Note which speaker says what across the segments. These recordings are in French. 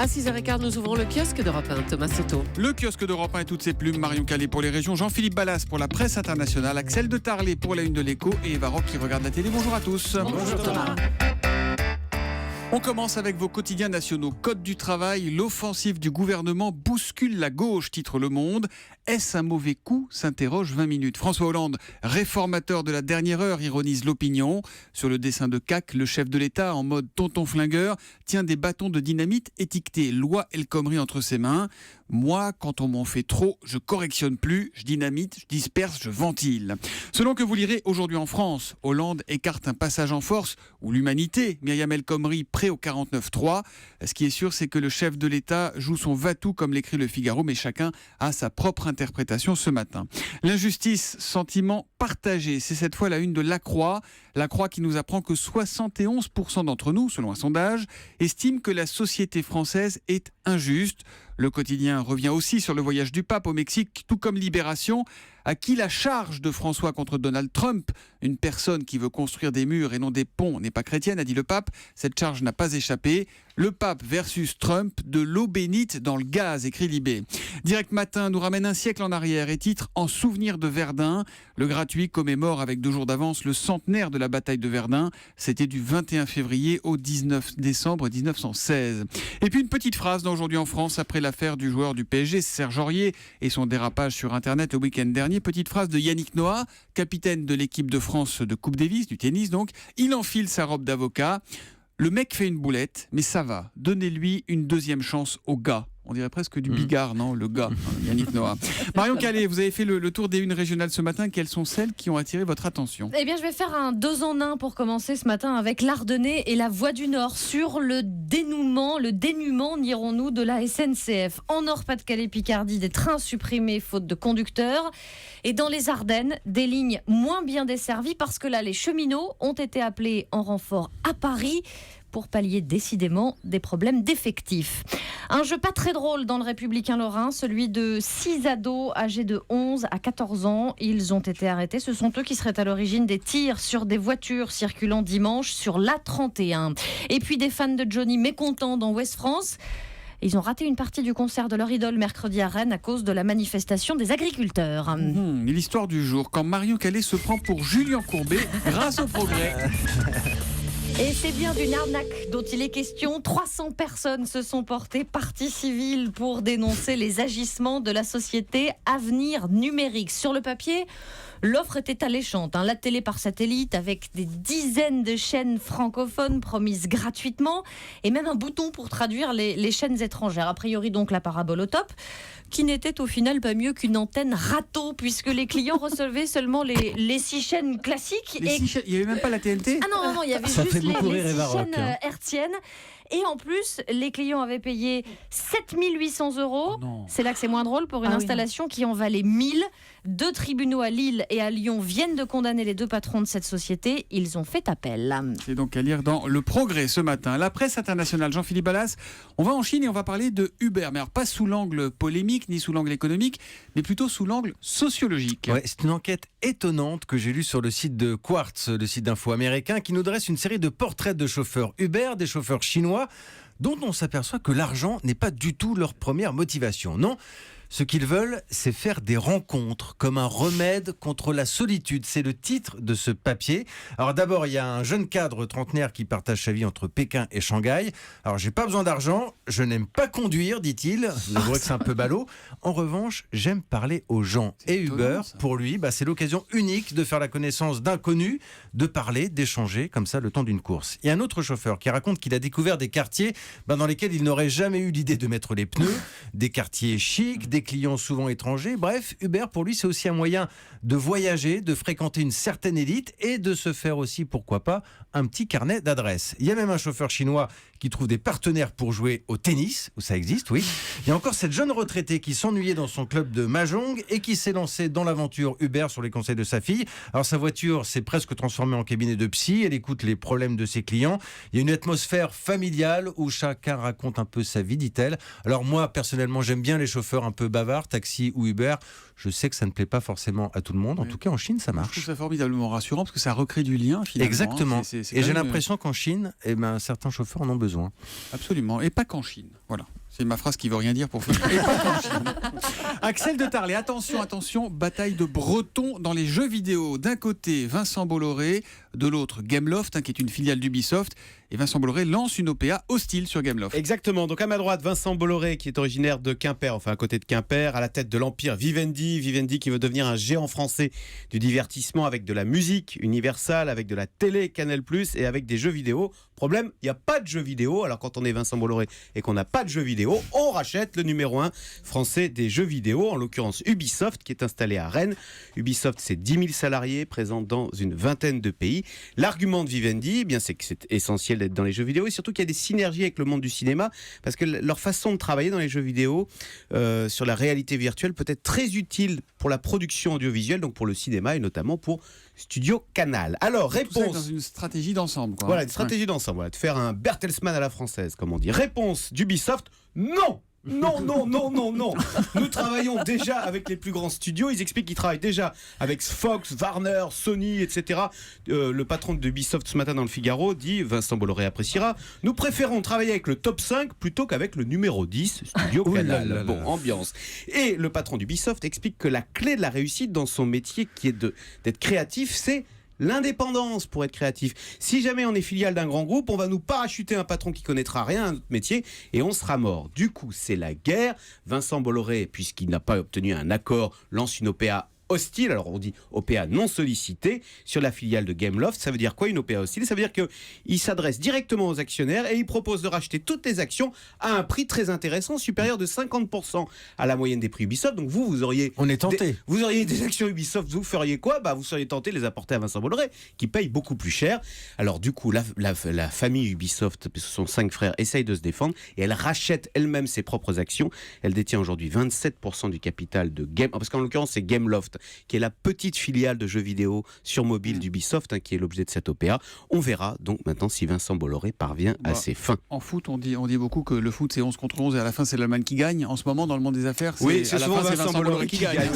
Speaker 1: À 6h15, nous ouvrons le kiosque d'Europe 1. Thomas Soto.
Speaker 2: Le kiosque d'Europe 1 et toutes ses plumes. Marion Calais pour les régions, Jean-Philippe Ballas pour la presse internationale, Axel de Tarlet pour la une de l'Écho et Eva Rock qui regarde la télé. Bonjour à tous.
Speaker 1: Bonjour Thomas.
Speaker 2: On commence avec vos quotidiens nationaux. Code du travail, l'offensive du gouvernement bouscule la gauche, titre Le Monde. Est-ce un mauvais coup, s'interroge 20 minutes. François Hollande, réformateur de la dernière heure, ironise l'opinion. Sur le dessin de CAC, le chef de l'État, en mode tonton flingueur, tient des bâtons de dynamite étiquetés loi El Khomri entre ses mains. Moi, quand on m'en fait trop, je correctionne plus, je dynamite, je disperse, je ventile. Selon que vous lirez aujourd'hui en France, Hollande écarte un passage en force où l'humanité, Myriam El Khomri, prêt au 49-3. Ce qui est sûr, c'est que le chef de l'État joue son va-tout comme l'écrit Le Figaro, mais chacun a sa propre interprétation ce matin. L'injustice, sentiment partagé, c'est cette fois la une de La Croix. La Croix qui nous apprend que 71% d'entre nous, selon un sondage, estiment que la société française est injuste. Le quotidien revient aussi sur le voyage du pape au Mexique, tout comme Libération. À qui la charge de François contre Donald Trump? Une personne qui veut construire des murs et non des ponts n'est pas chrétienne, a dit le pape. Cette charge n'a pas échappé. Le pape versus Trump, de l'eau bénite dans le gaz, écrit Libé. Direct Matin nous ramène un siècle en arrière et titre En souvenir de Verdun. Le gratuit commémore avec 2 jours d'avance le centenaire de la bataille de Verdun. C'était du 21 février au 19 décembre 1916. Et puis une petite phrase dans Aujourd'hui en France, après l'affaire du joueur du PSG, Serge Aurier, et son dérapage sur Internet le week-end dernier. Petite phrase de Yannick Noah, capitaine de l'équipe de France de Coupe Davis, du tennis donc. Il enfile sa robe d'avocat. Le mec fait une boulette, mais ça va. Donnez-lui une deuxième chance au gars. On dirait presque du Bigard, non? Le gars, Yannick Noah. Marion Calais, vous avez fait le tour des unes régionales ce matin. Quelles sont celles qui ont attiré votre attention?
Speaker 3: Eh bien, je vais faire un 2 en 1 pour commencer ce matin avec l'Ardennais et la Voix du Nord sur le dénouement, dirons-nous, de la SNCF. En Nord-Pas-de-Calais-Picardie, des trains supprimés faute de conducteurs. Et dans les Ardennes, des lignes moins bien desservies parce que là, les cheminots ont été appelés en renfort à Paris pour pallier décidément des problèmes d'effectifs. Un jeu pas très drôle dans le Républicain Lorrain, celui de 6 ados âgés de 11 à 14 ans. Ils ont été arrêtés. Ce sont eux qui seraient à l'origine des tirs sur des voitures circulant dimanche sur l'A31. Et puis des fans de Johnny mécontents dans Ouest France. Ils ont raté une partie du concert de leur idole mercredi à Rennes à cause de la manifestation des agriculteurs.
Speaker 2: L'histoire du jour, quand Marion Calais se prend pour Julien Courbet grâce au progrès.
Speaker 3: Et c'est bien d'une arnaque dont il est question. 300 personnes se sont portées partie civile pour dénoncer les agissements de la société Avenir Numérique. Sur le papier, l'offre était alléchante. La télé par satellite avec des dizaines de chaînes francophones promises gratuitement et même un bouton pour traduire les chaînes étrangères. A priori donc la parabole au top, qui n'était au final pas mieux qu'une antenne râteau puisque les clients recevaient seulement les 6 chaînes classiques.
Speaker 2: Il n'y avait même pas la TNT?
Speaker 3: Ah non, il y avait
Speaker 4: Ça
Speaker 3: juste
Speaker 4: fait
Speaker 3: les
Speaker 4: beaucoup rire
Speaker 3: 6
Speaker 4: Eva Rock,
Speaker 3: chaînes hertziennes. Et en plus, les clients avaient payé 7 800 €.
Speaker 2: Oh non.
Speaker 3: C'est là que c'est moins drôle pour une installation qui en valait 1000. 2 tribunaux à Lille et à Lyon viennent de condamner les 2 patrons de cette société. Ils ont fait appel.
Speaker 2: C'est donc à lire dans Le Progrès ce matin. La presse internationale, Jean-Philippe Ballas. On va en Chine et on va parler de Uber. Mais alors pas sous l'angle polémique ni sous l'angle économique, mais plutôt sous l'angle sociologique.
Speaker 4: Ouais, c'est une enquête étonnante que j'ai lue sur le site de Quartz, le site d'info américain, qui nous dresse une série de portraits de chauffeurs Uber, des chauffeurs chinois, dont on s'aperçoit que l'argent n'est pas du tout leur première motivation. Non, ce qu'ils veulent, c'est faire des rencontres comme un remède contre la solitude. C'est le titre de ce papier. Alors d'abord, il y a un jeune cadre trentenaire qui partage sa vie entre Pékin et Shanghai. Alors j'ai pas besoin d'argent, je n'aime pas conduire, dit-il. Vous avouerez que c'est un peu ballot. En revanche, j'aime parler aux gens. Et Uber, pour lui, c'est l'occasion unique de faire la connaissance d'inconnus, de parler, d'échanger comme ça le temps d'une course. Il y a un autre chauffeur qui raconte qu'il a découvert des quartiers dans lesquels il n'aurait jamais eu l'idée de mettre les pneus, des quartiers chics, des clients souvent étrangers. Bref, Uber, pour lui, c'est aussi un moyen de voyager, de fréquenter une certaine élite et de se faire aussi, pourquoi pas, un petit carnet d'adresses. Il y a même un chauffeur chinois qui trouve des partenaires pour jouer au tennis, où ça existe, oui. Il y a encore cette jeune retraitée qui s'ennuyait dans son club de Mahjong et qui s'est lancée dans l'aventure Uber sur les conseils de sa fille. Alors sa voiture s'est presque transformée en cabinet de psy, elle écoute les problèmes de ses clients. Il y a une atmosphère familiale où chacun raconte un peu sa vie, dit-elle. Alors moi, personnellement, j'aime bien les chauffeurs un peu peu bavard, taxi ou Uber. Je sais que ça ne plaît pas forcément à tout le monde. En tout cas, en Chine, ça
Speaker 2: Je trouve
Speaker 4: marche.
Speaker 2: ça formidablement rassurant parce que ça recrée du lien finalement.
Speaker 4: Exactement.
Speaker 2: C'est
Speaker 4: Et
Speaker 2: quand
Speaker 4: j'ai
Speaker 2: même,
Speaker 4: l'impression qu'en Chine, certains chauffeurs en ont besoin.
Speaker 2: Absolument. Et pas qu'en Chine. Voilà. C'est ma phrase qui veut rien dire pour finir. Et pas qu'en Chine. Axel de Tarlet, attention, bataille de Bretons dans les jeux vidéo. D'un côté, Vincent Bolloré, de l'autre, Gameloft, qui est une filiale d'Ubisoft. Et Vincent Bolloré lance une OPA hostile sur Gameloft.
Speaker 5: Exactement, donc à ma droite, Vincent Bolloré qui est originaire de Quimper, enfin à côté de Quimper, à la tête de l'empire Vivendi qui veut devenir un géant français du divertissement avec de la musique Universal, avec de la télé Canal+, et avec des jeux vidéo. Problème, il n'y a pas de jeux vidéo, alors quand on est Vincent Bolloré et qu'on n'a pas de jeux vidéo, on rachète le numéro 1 français des jeux vidéo, en l'occurrence Ubisoft qui est installé à Rennes. Ubisoft, c'est 10 000 salariés présents dans une vingtaine de pays. L'argument de Vivendi, eh bien, c'est que c'est essentiel d'être dans les jeux vidéo et surtout qu'il y a des synergies avec le monde du cinéma parce que leur façon de travailler dans les jeux vidéo sur la réalité virtuelle peut être très utile pour la production audiovisuelle, donc pour le cinéma et notamment pour Studio Canal. Alors,
Speaker 2: Tout ça
Speaker 5: réponse.
Speaker 2: dans une stratégie d'ensemble. Quoi.
Speaker 5: Voilà, une stratégie d'ensemble, voilà, de faire un Bertelsmann à la française, comme on dit. Réponse d'Ubisoft, non. Non. Nous travaillons déjà avec les plus grands studios. Ils expliquent qu'ils travaillent déjà avec Fox, Warner, Sony, etc. Le patron d'Ubisoft ce matin dans le Figaro dit, Vincent Bolloré appréciera, nous préférons travailler avec le top 5 plutôt qu'avec le numéro 10, Studio Canal. Bon, ambiance. Et le patron d'Ubisoft explique que la clé de la réussite dans son métier, qui est d'être créatif, c'est l'indépendance pour être créatif. Si jamais on est filiale d'un grand groupe, on va nous parachuter un patron qui connaîtra rien à notre métier et on sera mort. Du coup, c'est la guerre. Vincent Bolloré, puisqu'il n'a pas obtenu un accord, lance une OPA hostile, alors on dit OPA non sollicitée, sur la filiale de Gameloft. Ça veut dire quoi une OPA hostile? Ça veut dire qu'il s'adresse directement aux actionnaires et il propose de racheter toutes les actions à un prix très intéressant, supérieur de 50% à la moyenne des prix Ubisoft. Donc vous auriez...
Speaker 4: On est tenté.
Speaker 5: Vous auriez des actions Ubisoft, vous feriez quoi? Vous seriez tenté de les apporter à Vincent Bolloré, qui paye beaucoup plus cher. Alors du coup, la famille Ubisoft, ce sont 5 frères, essaye de se défendre et elle rachète elle-même ses propres actions. Elle détient aujourd'hui 27% du capital de Game... Parce qu'en l'occurrence, c'est Gameloft, qui est la petite filiale de jeux vidéo sur mobile d'Ubisoft, qui est l'objet de cette OPA. On verra donc maintenant si Vincent Bolloré parvient à ses fins.
Speaker 2: En foot, on dit beaucoup que le foot c'est 11 contre 11 et à la fin c'est l'Allemagne qui gagne. En ce moment, dans le monde des affaires,
Speaker 5: c'est
Speaker 2: à la
Speaker 5: souvent
Speaker 2: fin, c'est
Speaker 5: Vincent Bolloré qui gagne.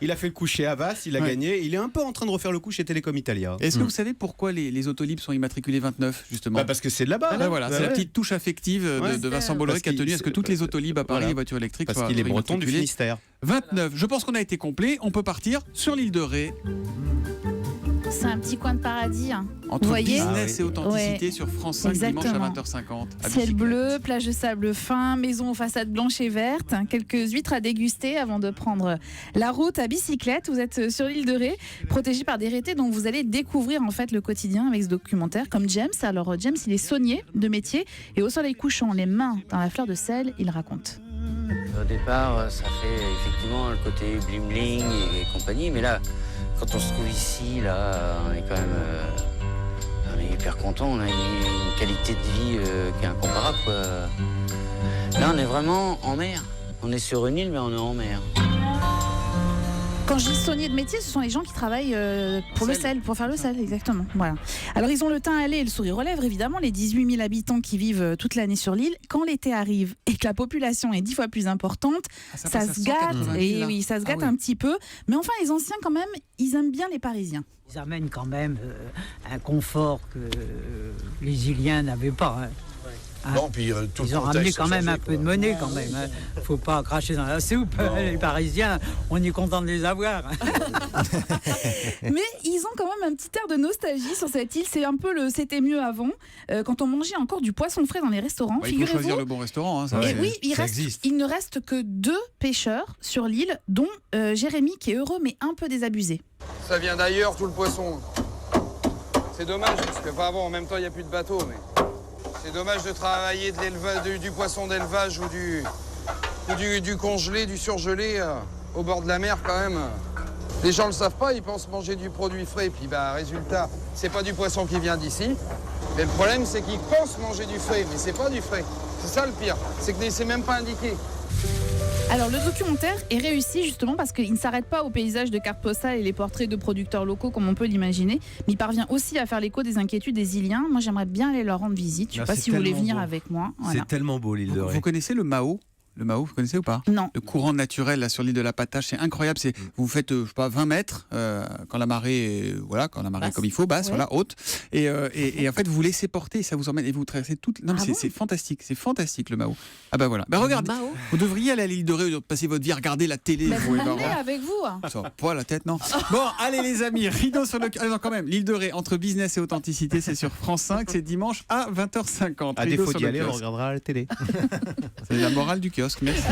Speaker 5: Il a fait le coup chez Havas, il a gagné. Il est un peu en train de refaire le coup chez Telecom Italia.
Speaker 2: Est-ce que vous savez pourquoi les Autolib sont immatriculés 29 justement?
Speaker 5: Parce que c'est de là-bas.
Speaker 2: C'est la petite touche affective de Vincent Bolloré qui a tenu à ce que toutes les Autolib à Paris, les voitures électriques,
Speaker 5: parce qu'il est breton du Finistère.
Speaker 2: 29. Je pense qu'on a été complet. On peut partir sur l'île de Ré.
Speaker 6: C'est un petit coin de paradis.
Speaker 2: Entre
Speaker 6: Vous voyez
Speaker 2: business et authenticité sur France 5
Speaker 6: Exactement.
Speaker 2: dimanche à 20h50. à
Speaker 6: Ciel
Speaker 2: bicyclette.
Speaker 6: bleu, plage de sable fin, maison aux façades blanches et vertes, quelques huîtres à déguster avant de prendre la route à bicyclette. Vous êtes sur l'île de Ré, protégée par des rétés, donc vous allez découvrir en fait le quotidien avec ce documentaire, comme James. Alors James, il est saunier de métier et au soleil couchant, les mains dans la fleur de sel, il raconte.
Speaker 7: Au départ, ça fait effectivement le côté bling-bling et compagnie, mais là, quand on se trouve ici, là, on est quand même on est hyper content, on a une qualité de vie qui est incomparable, quoi. Là, on est vraiment en mer. On est sur une île, mais on est en mer.
Speaker 6: Quand je dis saunier de métier, ce sont les gens qui travaillent pour le sel, pour faire le sel, exactement. Voilà. Alors ils ont le teint allé et le sourire aux lèvres, évidemment, les 18 000 habitants qui vivent toute l'année sur l'île. Quand l'été arrive et que la population est 10 fois plus importante, ça se gâte, et oui, ça se gâte un petit peu. Mais enfin, les anciens, quand même, ils aiment bien les Parisiens.
Speaker 8: Ils amènent quand même un confort que les Iliens n'avaient pas. Hein.
Speaker 9: Non, puis,
Speaker 8: ils ont ramené quand même un peu de monnaie quand même. Hein. Faut pas cracher dans la soupe. Les Parisiens, on est content de les avoir.
Speaker 6: Mais ils ont quand même un petit air de nostalgie sur cette île. C'est un peu c'était mieux avant, quand on mangeait encore du poisson frais dans les restaurants.
Speaker 2: Il faut choisir le bon restaurant. Hein,
Speaker 6: et oui, il ne reste que 2 pêcheurs sur l'île, dont Jérémy qui est heureux mais un peu désabusé.
Speaker 10: Ça vient d'ailleurs, tout le poisson. C'est dommage, parce que pas en même temps il n'y a plus de bateau, mais c'est dommage de travailler du poisson d'élevage ou du congelé, du surgelé au bord de la mer quand même. Les gens ne le savent pas, ils pensent manger du produit frais, puis résultat, c'est pas du poisson qui vient d'ici. Mais le problème, c'est qu'ils pensent manger du frais, mais c'est pas du frais. C'est ça le pire, c'est que c'est même pas indiqué.
Speaker 6: Alors le documentaire est réussi justement parce qu'il ne s'arrête pas au paysage de cartes postales et les portraits de producteurs locaux comme on peut l'imaginer, mais il parvient aussi à faire l'écho des inquiétudes des Iliens. Moi j'aimerais bien aller leur rendre visite, je ne sais pas si vous voulez venir avec moi. Voilà.
Speaker 4: C'est tellement beau l'île de Ré.
Speaker 2: Vous connaissez le Mao? Le Mao, vous connaissez ou pas?
Speaker 6: Non.
Speaker 2: Le courant naturel là sur l'île de la Patache, c'est incroyable. Vous faites, je sais pas, 20 mètres quand la marée, est comme il faut, basse,
Speaker 6: Ouais.
Speaker 2: haute. Et en fait, vous vous laissez porter, ça vous emmène et vous traversez toute. Non, mais
Speaker 6: Ah bon
Speaker 2: c'est fantastique le Mao. Ah bah voilà. Bah regardez,
Speaker 1: Mao.
Speaker 2: vous devriez aller à l'île de Ré, passer votre vie à regarder la télé.
Speaker 6: Mais vous
Speaker 2: pouvez pas
Speaker 6: m'emmenez
Speaker 2: voir.
Speaker 6: avec vous.
Speaker 2: Ça va pas la tête, non. Bon, allez les amis, rideau sur le... Ah non, quand même, l'île de Ré, entre business et authenticité, c'est sur France 5, c'est dimanche à 20h50.
Speaker 5: À
Speaker 2: Rideau
Speaker 5: défaut
Speaker 2: sur
Speaker 5: d'y
Speaker 2: le
Speaker 5: aller, on
Speaker 2: kiosque.
Speaker 5: regardera à la télé.
Speaker 2: C'est la morale du kiosque, merci.